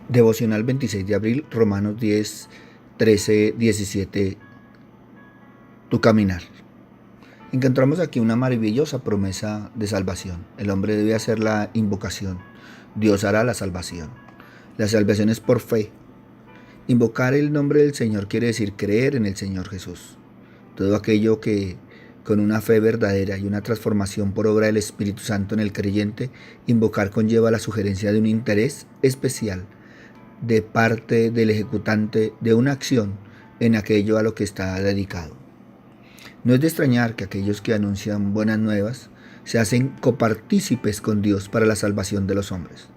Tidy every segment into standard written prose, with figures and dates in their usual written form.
Devocional 26 de abril, Romanos 10, 13, 17. Tu caminar. Encontramos aquí una maravillosa promesa de salvación. El hombre debe hacer la invocación. Dios hará la salvación. La salvación es por fe. Invocar el nombre del Señor quiere decir creer en el Señor Jesús. Todo aquello que con una fe verdadera y una transformación por obra del Espíritu Santo en el creyente, invocar conlleva la sugerencia de un interés especial de parte del ejecutante de una acción en aquello a lo que está dedicado. No es de extrañar que aquellos que anuncian buenas nuevas se hacen copartícipes con Dios para la salvación de los hombres.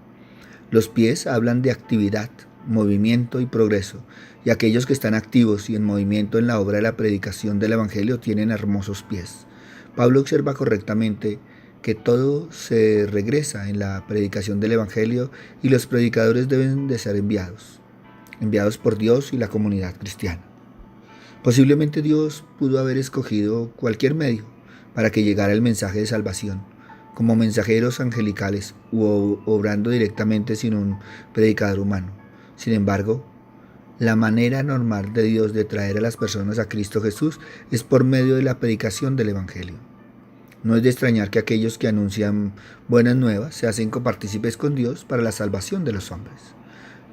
Los pies hablan de actividad, movimiento y progreso, y aquellos que están activos y en movimiento en la obra de la predicación del Evangelio tienen hermosos pies. Pablo observa correctamente que todo se regresa en la predicación del Evangelio y los predicadores deben de ser enviados por Dios y la comunidad cristiana. Posiblemente Dios pudo haber escogido cualquier medio para que llegara el mensaje de salvación, como mensajeros angelicales u obrando directamente sin un predicador humano. Sin embargo, la manera normal de Dios de traer a las personas a Cristo Jesús es por medio de la predicación del Evangelio. No es de extrañar que aquellos que anuncian buenas nuevas se hacen copartícipes con Dios para la salvación de los hombres.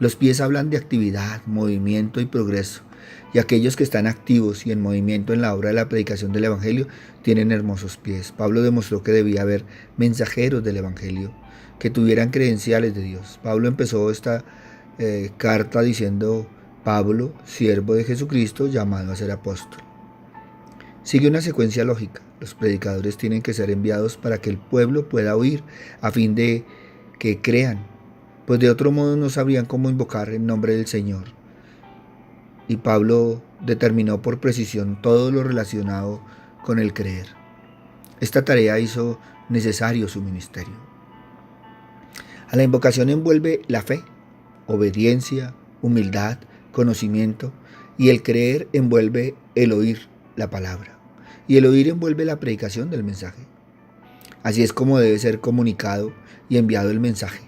Los pies hablan de actividad, movimiento y progreso, y aquellos que están activos y en movimiento en la obra de la predicación del Evangelio tienen hermosos pies. Pablo demostró que debía haber mensajeros del Evangelio que tuvieran credenciales de Dios. Pablo empezó esta carta diciendo: Pablo, siervo de Jesucristo, llamado a ser apóstol. Sigue una secuencia lógica. Los predicadores tienen que ser enviados para que el pueblo pueda oír, a fin de que crean, pues de otro modo no sabrían cómo invocar el nombre del Señor. Y Pablo determinó por precisión todo lo relacionado con el creer. Esta tarea hizo necesario su ministerio. A la invocación envuelve la fe, obediencia, humildad, conocimiento, y el creer envuelve el oír la palabra, y el oír envuelve la predicación del mensaje. Así es como debe ser comunicado y enviado el mensaje,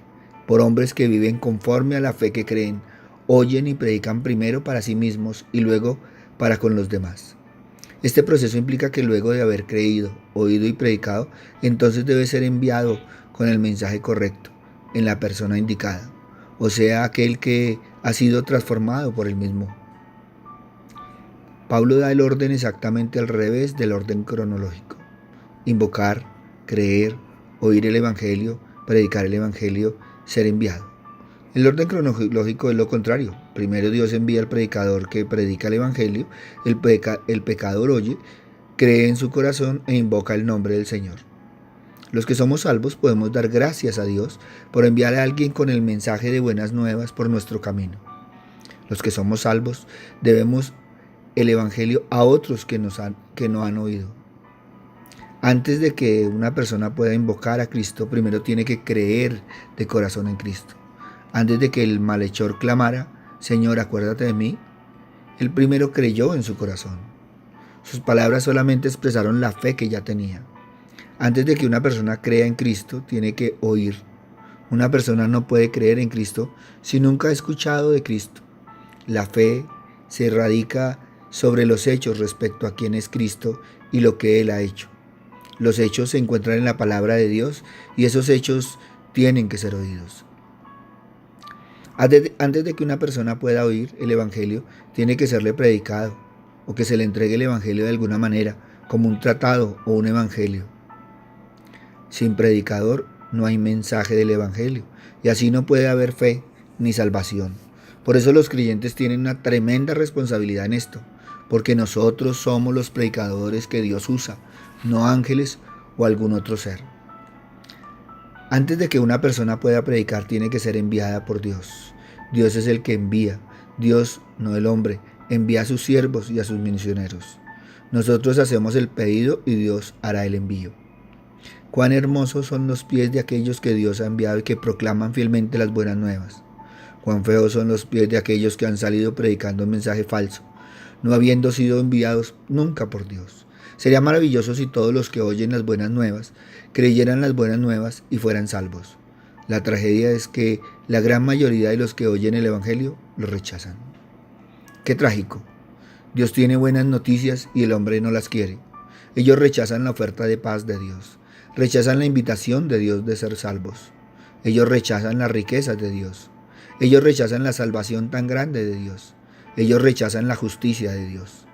por hombres que viven conforme a la fe que creen, oyen y predican primero para sí mismos y luego para con los demás. Este proceso implica que luego de haber creído, oído y predicado, entonces debe ser enviado con el mensaje correcto, en la persona indicada, o sea, aquel que ha sido transformado por el mismo. Pablo da el orden exactamente al revés del orden cronológico: invocar, creer, oír el Evangelio, predicar el Evangelio, ser enviado. El orden cronológico es lo contrario. Primero Dios envía al predicador que predica el Evangelio, el pecador oye, cree en su corazón e invoca el nombre del Señor. Los que somos salvos podemos dar gracias a Dios por enviar a alguien con el mensaje de buenas nuevas por nuestro camino. Los que somos salvos debemos el Evangelio a otros que no han oído. Antes de que una persona pueda invocar a Cristo, primero tiene que creer de corazón en Cristo. Antes de que el malhechor clamara: Señor, acuérdate de mí, él primero creyó en su corazón. Sus palabras solamente expresaron la fe que ya tenía. Antes de que una persona crea en Cristo, tiene que oír. Una persona no puede creer en Cristo si nunca ha escuchado de Cristo. La fe se radica sobre los hechos respecto a quién es Cristo y lo que Él ha hecho. Los hechos se encuentran en la palabra de Dios y esos hechos tienen que ser oídos. Antes de que una persona pueda oír el Evangelio, tiene que serle predicado o que se le entregue el Evangelio de alguna manera, como un tratado o un Evangelio. Sin predicador no hay mensaje del Evangelio y así no puede haber fe ni salvación. Por eso los creyentes tienen una tremenda responsabilidad en esto, porque nosotros somos los predicadores que Dios usa, no ángeles o algún otro ser. Antes de que una persona pueda predicar, tiene que ser enviada por Dios. Dios es el que envía. Dios, no el hombre, envía a sus siervos y a sus misioneros. Nosotros hacemos el pedido y Dios hará el envío. Cuán hermosos son los pies de aquellos que Dios ha enviado y que proclaman fielmente las buenas nuevas. Cuán feos son los pies de aquellos que han salido predicando un mensaje falso, no habiendo sido enviados nunca por Dios. Sería maravilloso si todos los que oyen las buenas nuevas creyeran las buenas nuevas y fueran salvos. La tragedia es que La gran mayoría de los que oyen el Evangelio lo rechazan. Qué trágico. Dios tiene buenas noticias y el hombre no las quiere. Ellos rechazan la oferta de paz de Dios. Rechazan la invitación de Dios de ser salvos. Ellos rechazan las riquezas de Dios. Ellos rechazan la salvación tan grande de Dios. Ellos rechazan la justicia de Dios.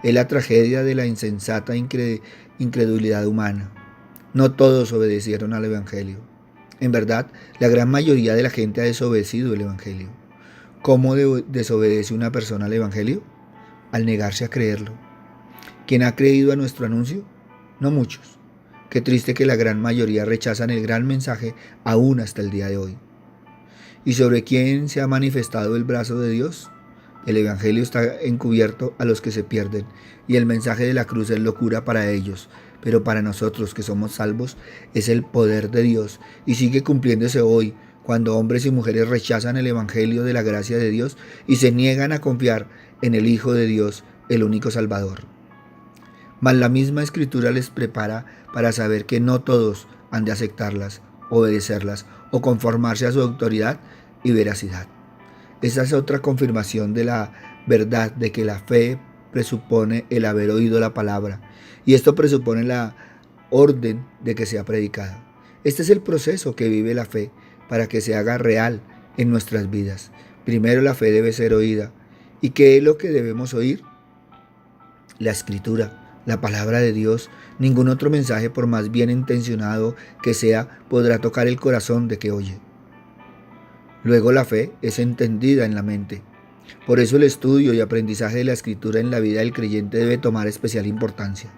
Es la tragedia de la insensata incredulidad humana. No todos obedecieron al Evangelio. En verdad, la gran mayoría de la gente ha desobedecido el Evangelio. ¿Cómo desobedece una persona al Evangelio? Al negarse a creerlo. ¿Quién ha creído a nuestro anuncio? No muchos. Qué triste que la gran mayoría rechazan el gran mensaje aún hasta el día de hoy. ¿Y sobre quién se ha manifestado el brazo de Dios? El Evangelio está encubierto a los que se pierden, y el mensaje de la cruz es locura para ellos, pero para nosotros que somos salvos es el poder de Dios, y sigue cumpliéndose hoy, cuando hombres y mujeres rechazan el Evangelio de la gracia de Dios y se niegan a confiar en el Hijo de Dios, el único Salvador. Mas la misma Escritura les prepara para saber que no todos han de aceptarlas, obedecerlas o conformarse a su autoridad y veracidad. Esa es otra confirmación de la verdad de que la fe presupone el haber oído la palabra, y esto presupone la orden de que sea predicada. Este es el proceso que vive la fe para que se haga real en nuestras vidas. Primero la fe debe ser oída. ¿Y qué es lo que debemos oír? La Escritura, la palabra de Dios. Ningún otro mensaje, por más bien intencionado que sea, podrá tocar el corazón de que oye. Luego la fe es entendida en la mente. Por eso el estudio y aprendizaje de la Escritura en la vida del creyente debe tomar especial importancia.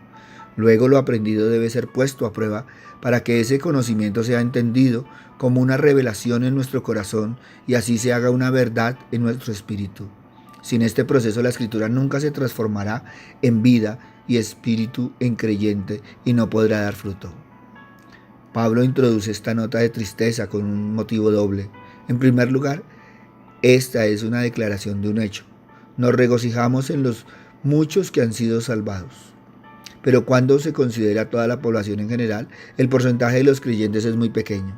Luego lo aprendido debe ser puesto a prueba para que ese conocimiento sea entendido como una revelación en nuestro corazón y así se haga una verdad en nuestro espíritu. Sin este proceso la Escritura nunca se transformará en vida y espíritu en creyente y no podrá dar fruto. Pablo introduce esta nota de tristeza con un motivo doble. En primer lugar, esta es una declaración de un hecho. Nos regocijamos en los muchos que han sido salvados. Pero cuando se considera toda la población en general, el porcentaje de los creyentes es muy pequeño.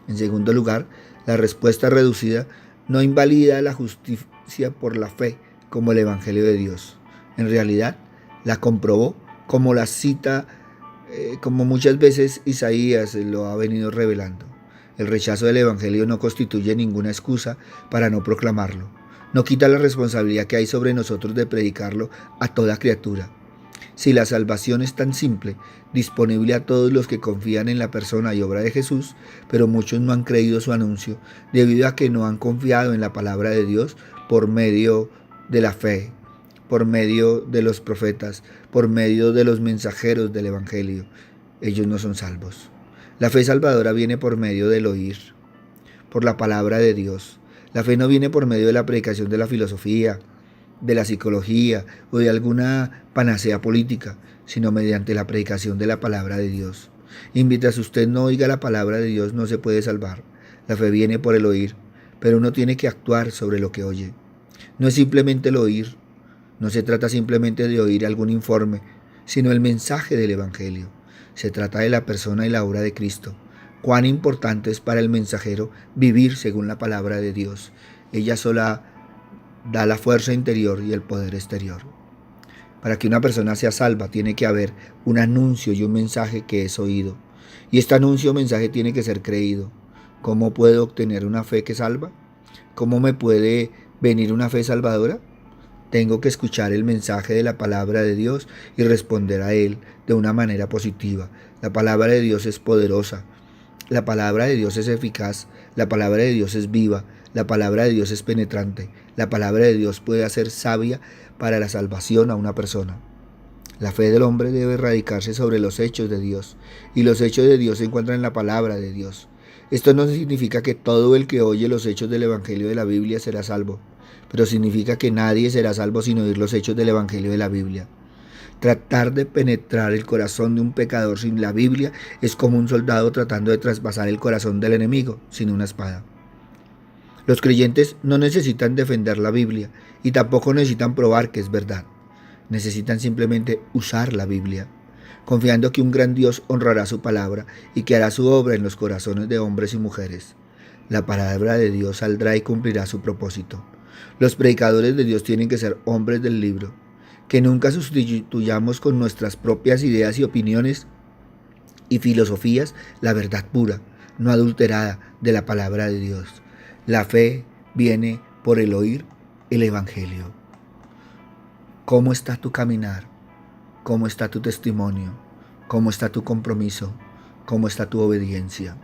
En segundo lugar, la respuesta reducida no invalida la justicia por la fe como el Evangelio de Dios. En realidad, la comprobó como la cita, como muchas veces Isaías lo ha venido revelando. El rechazo del Evangelio no constituye ninguna excusa para no proclamarlo. No quita la responsabilidad que hay sobre nosotros de predicarlo a toda criatura. Si la salvación es tan simple, disponible a todos los que confían en la persona y obra de Jesús, pero muchos no han creído su anuncio debido a que no han confiado en la palabra de Dios por medio de la fe, por medio de los profetas, por medio de los mensajeros del Evangelio. Ellos no son salvos. La fe salvadora viene por medio del oír, por la palabra de Dios. La fe no viene por medio de la predicación de la filosofía, de la psicología o de alguna panacea política, sino mediante la predicación de la palabra de Dios. Y mientras usted no oiga la palabra de Dios, no se puede salvar. La fe viene por el oír, pero uno tiene que actuar sobre lo que oye. No es simplemente el oír, no se trata simplemente de oír algún informe, sino el mensaje del Evangelio. Se trata de la persona y la obra de Cristo. Cuán importante es para el mensajero vivir según la palabra de Dios. Ella sola da la fuerza interior y el poder exterior. Para que una persona sea salva, tiene que haber un anuncio y un mensaje que es oído. Y este anuncio o mensaje tiene que ser creído. ¿Cómo puedo obtener una fe que salva? ¿Cómo me puede venir una fe salvadora? Tengo que escuchar el mensaje de la palabra de Dios y responder a él de una manera positiva. La palabra de Dios es poderosa. La palabra de Dios es eficaz. La palabra de Dios es viva. La palabra de Dios es penetrante. La palabra de Dios puede hacer sabia para la salvación a una persona. La fe del hombre debe radicarse sobre los hechos de Dios, y los hechos de Dios se encuentran en la palabra de Dios. Esto no significa que todo el que oye los hechos del Evangelio de la Biblia será salvo, pero significa que nadie será salvo sin oír los hechos del Evangelio de la Biblia. Tratar de penetrar el corazón de un pecador sin la Biblia es como un soldado tratando de traspasar el corazón del enemigo sin una espada. Los creyentes no necesitan defender la Biblia y tampoco necesitan probar que es verdad. Necesitan simplemente usar la Biblia, confiando que un gran Dios honrará su palabra y que hará su obra en los corazones de hombres y mujeres. La palabra de Dios saldrá y cumplirá su propósito. Los predicadores de Dios tienen que ser hombres del libro, que nunca sustituyamos con nuestras propias ideas y opiniones y filosofías la verdad pura, no adulterada de la palabra de Dios. La fe viene por el oír el Evangelio. ¿Cómo está tu caminar? ¿Cómo está tu testimonio? ¿Cómo está tu compromiso? ¿Cómo está tu obediencia?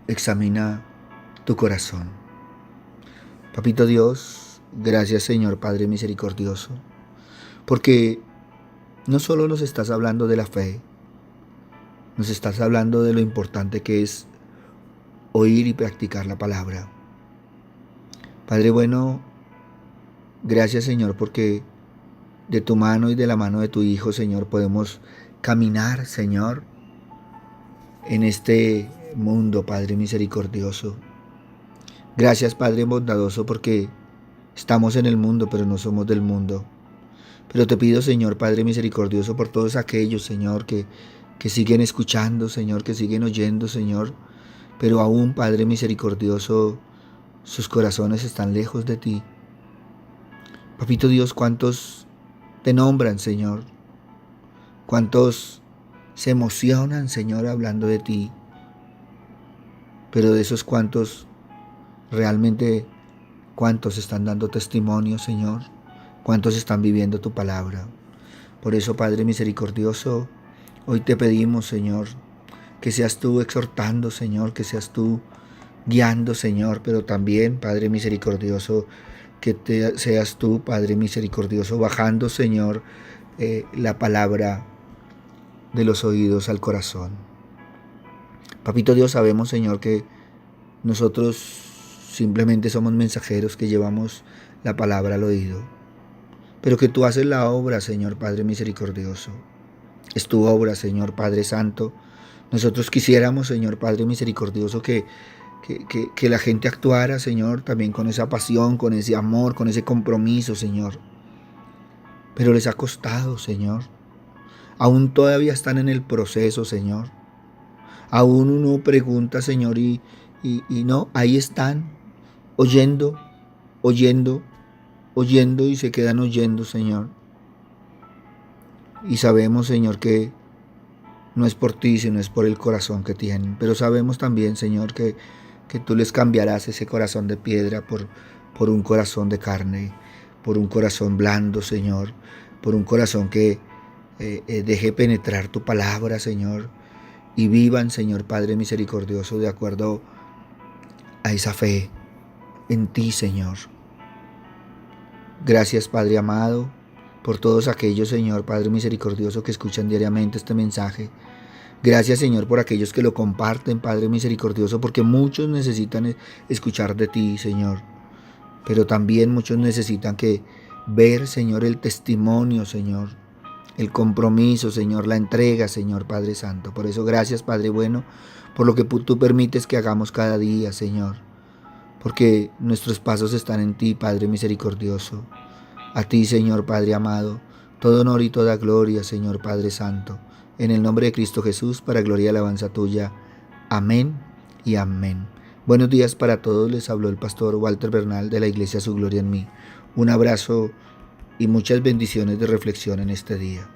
Examina tu corazón. Papito Dios, gracias Señor Padre misericordioso, porque no solo nos estás hablando de la fe, nos estás hablando de lo importante que es oír y practicar la palabra. Padre bueno, gracias Señor porque de tu mano y de la mano de tu Hijo, Señor, podemos caminar, Señor, en este mundo, Padre misericordioso. Gracias, Padre bondadoso, porque estamos en el mundo, pero no somos del mundo. Pero te pido, Señor, Padre misericordioso, por todos aquellos, Señor, que siguen escuchando, Señor, que siguen oyendo, Señor, pero aún, Padre misericordioso, sus corazones están lejos de ti. Papito Dios, ¿cuántos te nombran, Señor? ¿Cuántos se emocionan, Señor, hablando de ti? Pero de esos cuantos, realmente, ¿cuántos están dando testimonio, Señor? ¿Cuántos están viviendo tu palabra? Por eso, Padre misericordioso, hoy te pedimos, Señor, que seas tú exhortando, Señor, que seas tú guiando, Señor, pero también, Padre misericordioso, que seas tú, Padre misericordioso, bajando, Señor, la palabra de los oídos al corazón. Papito Dios, sabemos, Señor, que nosotros simplemente somos mensajeros que llevamos la palabra al oído, pero que tú haces la obra, Señor Padre misericordioso. Es tu obra, Señor Padre Santo. Nosotros quisiéramos, Señor Padre misericordioso, que la gente actuara, Señor, también con esa pasión, con ese amor, con ese compromiso, Señor. Pero les ha costado, Señor. Aún todavía están en el proceso, Señor. Aún uno pregunta, Señor, y no, ahí están, oyendo y se quedan oyendo, Señor. Y sabemos, Señor, que no es por ti, sino es por el corazón que tienen. Pero sabemos también, Señor, que tú les cambiarás ese corazón de piedra por un corazón de carne, por un corazón blando, Señor, por un corazón que deje penetrar tu palabra, Señor, y vivan, Señor Padre misericordioso, de acuerdo a esa fe en ti, Señor. Gracias, Padre amado, por todos aquellos, Señor Padre misericordioso, que escuchan diariamente este mensaje. Gracias, Señor, por aquellos que lo comparten, Padre misericordioso, porque muchos necesitan escuchar de ti, Señor. Pero también muchos necesitan ver, Señor, el testimonio, Señor, el compromiso, Señor, la entrega, Señor Padre Santo. Por eso, gracias, Padre bueno, por lo que tú permites que hagamos cada día, Señor. Porque nuestros pasos están en ti, Padre misericordioso. A ti, Señor Padre amado, todo honor y toda gloria, Señor Padre Santo. En el nombre de Cristo Jesús, para gloria y alabanza tuya. Amén y amén. Buenos días para todos, les habló el pastor Walter Bernal de la Iglesia Su Gloria en Mí. Un abrazo y muchas bendiciones de reflexión en este día.